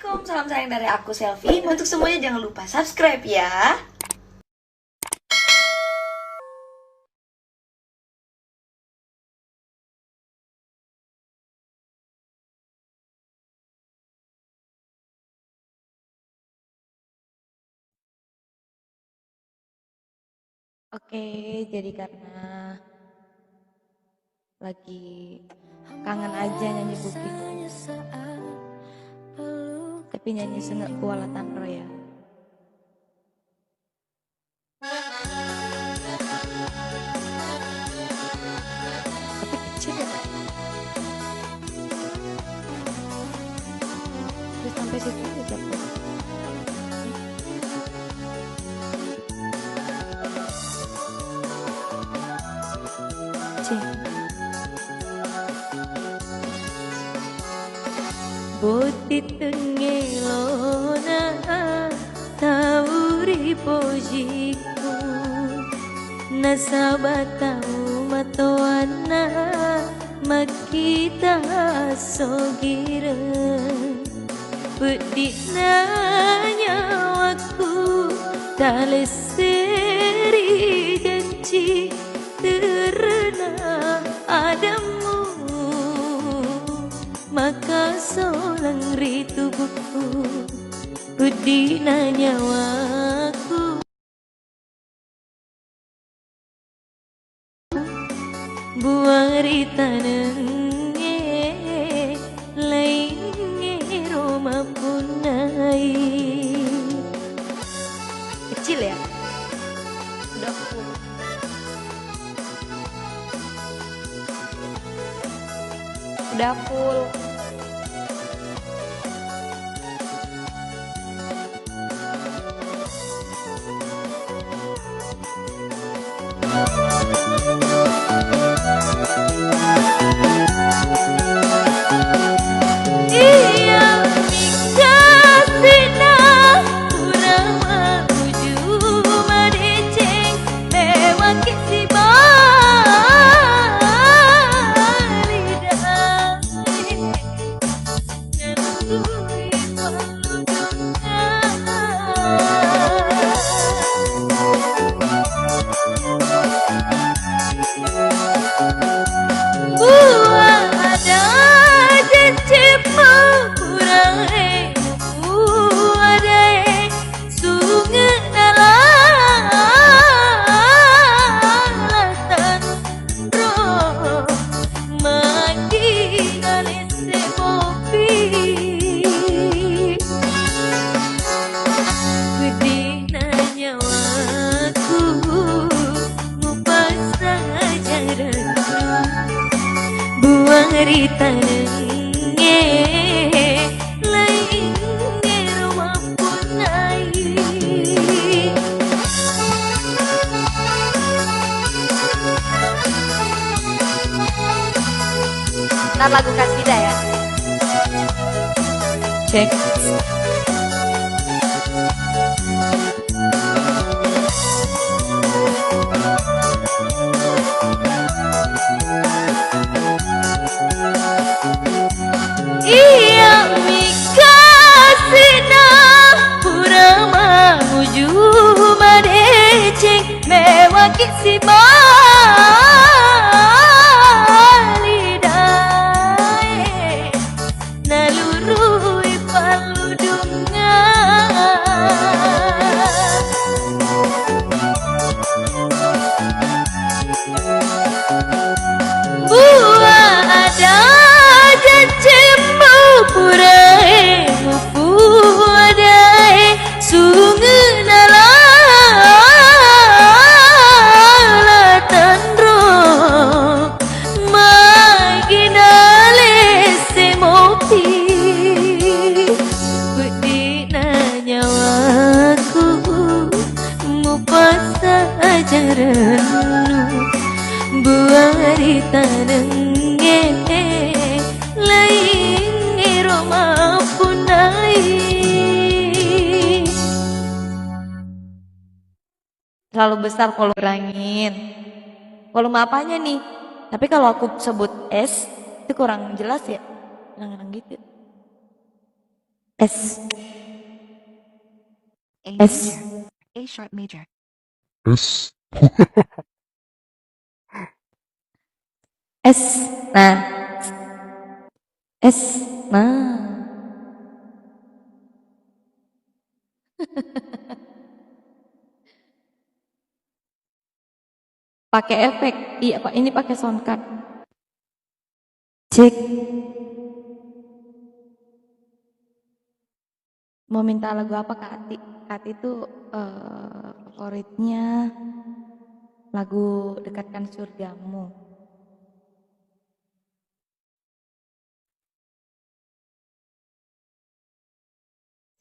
Assalamualaikum, salam sayang dari aku Selfie. Untuk semuanya jangan lupa subscribe ya. Oke, jadi karena lagi kangen aja nyanyi booking, tapi nyanyi sengak kuala tanro ya. Tapi kecil ya Kak. Terus sampai situ aja capek. Boti tengelona tauri pojiku nasabatau matoana makita sogira pedih nyawaku taleseri janji terena adamu maka solang ritubuhku kudina nyawaku buang ritanenge lainnya Roma punai kecil ya udah full. Udah full. Iya mikasina kurang uju madeceng lewat kisi ritanenge lainnya rumah punai ntar lagu kasida ya cek iya mikasina kurang mamuju madeceng mewaki si balidae nalurui paludunga buah ada jajemmu purae mupu adae sungenala latandro maginale semopi bedina nyawaku mupasa ajaranmu buang ritanenge lain Roma punai. Terlalu besar kalau kurangin. Volume apanya nih? Tapi kalau aku sebut S itu kurang jelas ya. Kadang-kadang gitu. S A S major, A sharp major, S S. Nah, S. Nah, pakai efek. Iya, Pak, ini pakai sound card. Cek. Mau minta lagu apa Kak Ati? Kak Ati itu favoritnya lagu Dekatkan Surgamu.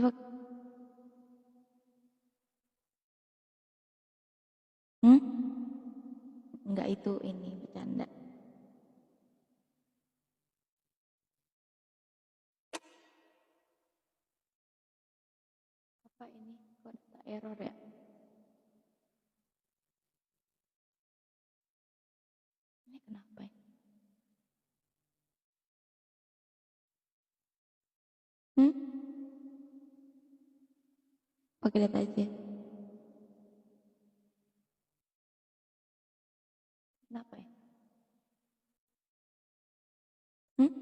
Coba. Hmm? Enggak, itu ini bercanda. Apa ini? Kok ada error ya? Ini kenapa ya? Hmm? Oke, lihat aja. Kenapa ya? Hmm?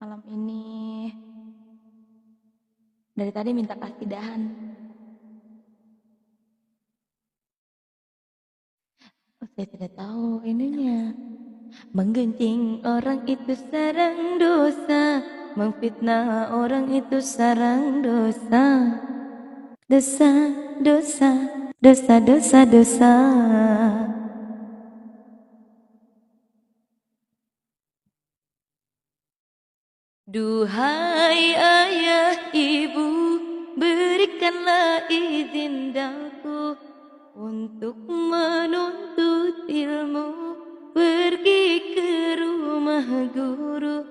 Malam ini dari tadi minta kasidahan. Oh, saya tidak tahu ininya. Menggencing orang itu sarang dosa, memfitnah orang itu sarang dosa. Dosa, dosa, dosa, dosa, dosa. Duhai ayah ibu, berikanlah izin daku untuk menuntut ilmu, pergi ke rumah guru,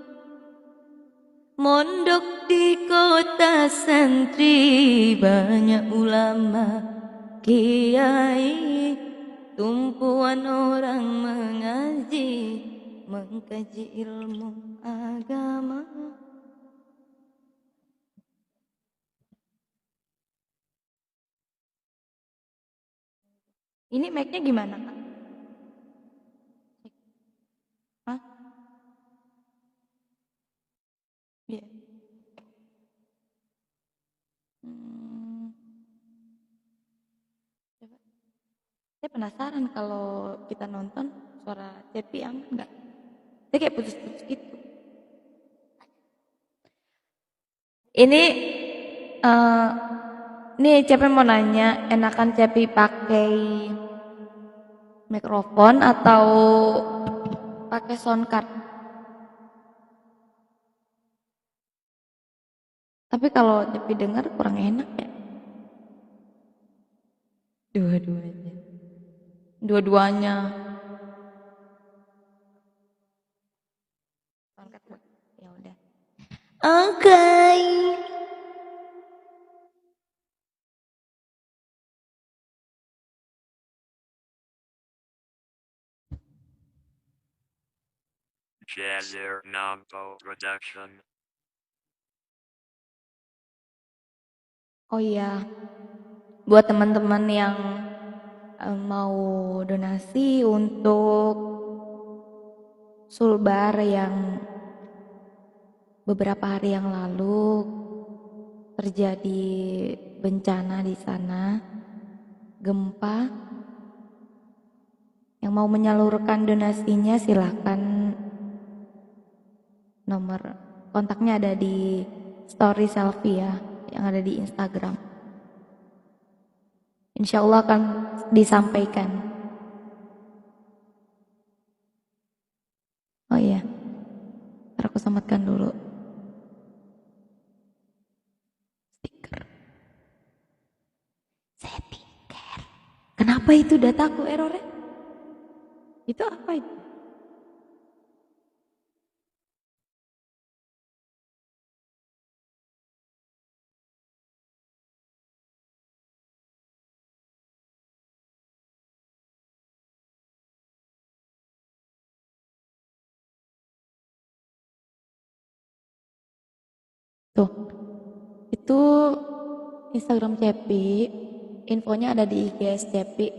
mondok di kota santri, banyak ulama, kiai, tumpuan orang mengaji, mengkaji ilmu agama. Ini mic-nya gimana, Kak? Hah? Iya. Hmm, coba. Saya penasaran kalau kita nonton suara Cepi aman nggak? Dia kayak putus-putus gitu. Ini eh nih Cepi mau nanya, enakan Cepi pakai mikrofon atau pakai sound card? Tapi kalau Cepi dengar kurang enak ya. Dua-duanya. Dua-duanya. Sound card, Bu. Ya udah. Oke. Jazzer Nampo Production. Oh iya, buat teman-teman yang mau donasi untuk Sulbar yang beberapa hari yang lalu terjadi bencana di sana, gempa. Yang mau menyalurkan donasinya silahkan, nomor kontaknya ada di story selfie ya, yang ada di Instagram. Insya Allah akan disampaikan. Oh iya, ntar aku sematkan dulu stiker. Saya pikir, kenapa itu dataku errornya? Itu apa itu? Tuh, itu Instagram Cepi, infonya ada di IG Cepi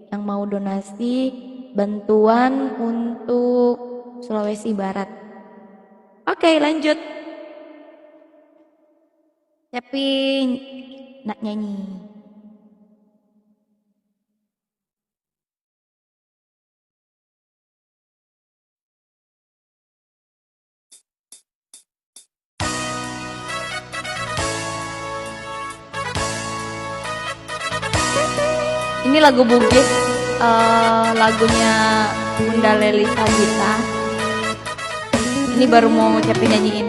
yang mau donasi bantuan untuk Sulawesi Barat. Oke, lanjut. Cepi nak nyanyi. Ini lagu Bugis, lagunya Bunda Leli Sabita. Ini baru mau Cepi nyanyiin.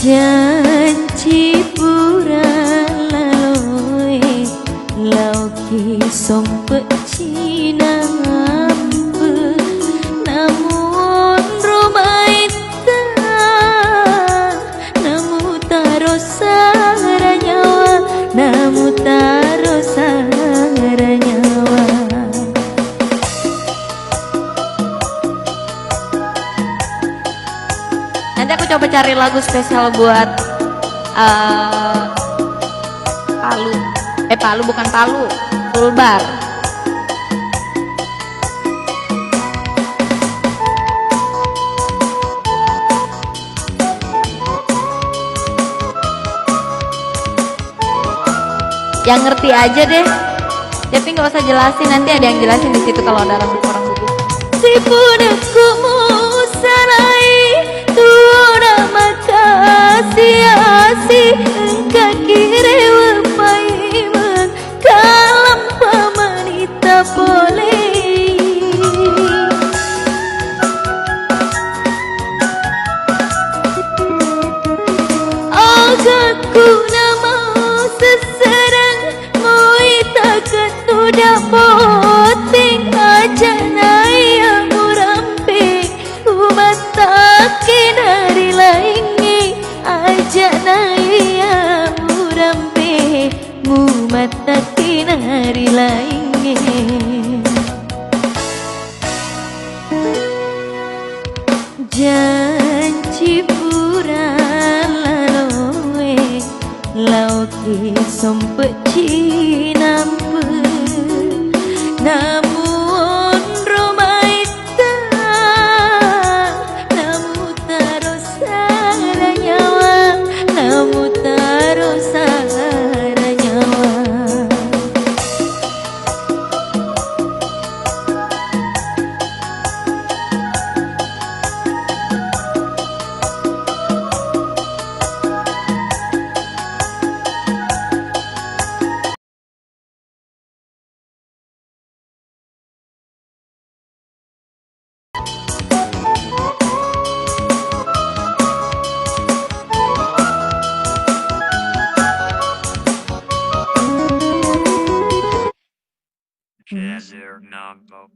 Janji pura laloe lauki sompet cina ampe namun romaita namu taro sara nyawa namu taro sara nyawa. Nanti aku coba cari lagu spesial buat Palu. Palu bukan Palu, Sulbar. Yang ngerti aja deh. Tapi nggak usah jelasin, nanti ada yang jelasin di situ kalau ada orang Bugis. Si punakku musarai tuona makasih asih kaki rewa paiman kalam pamanita boleh agaku nama seserang moita ketudah poting aja naya murampe umat takin hari laingi aja naya murampe umat takin hari laingi. Janji pura laloe lauki sompet cinampe namun romaita namu taro sara nyawa namu taro sara nyawa. Jazzer Nambo.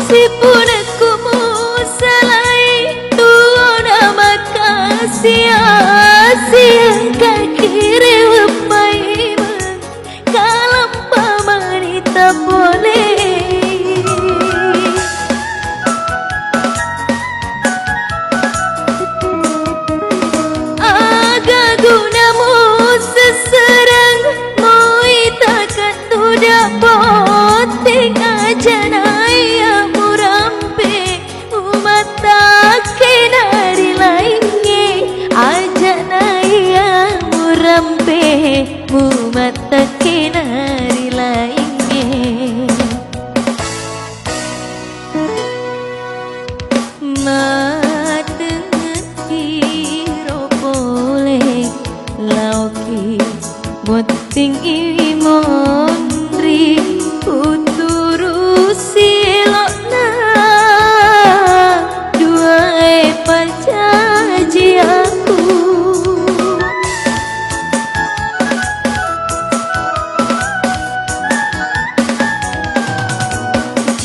Si punakku musalai tuona makasih asih kaki rewa paiman kalam pamanita boleh aga gunamu seserang moita ketudah poting aja naya murampe umat takin hari laingi aja naya murampe Weting imondri uturusi lokna duae pacaji aku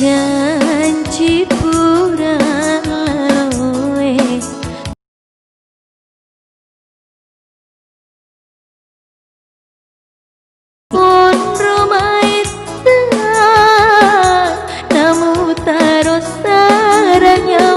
janji pura loe pun rumait namu taros saranya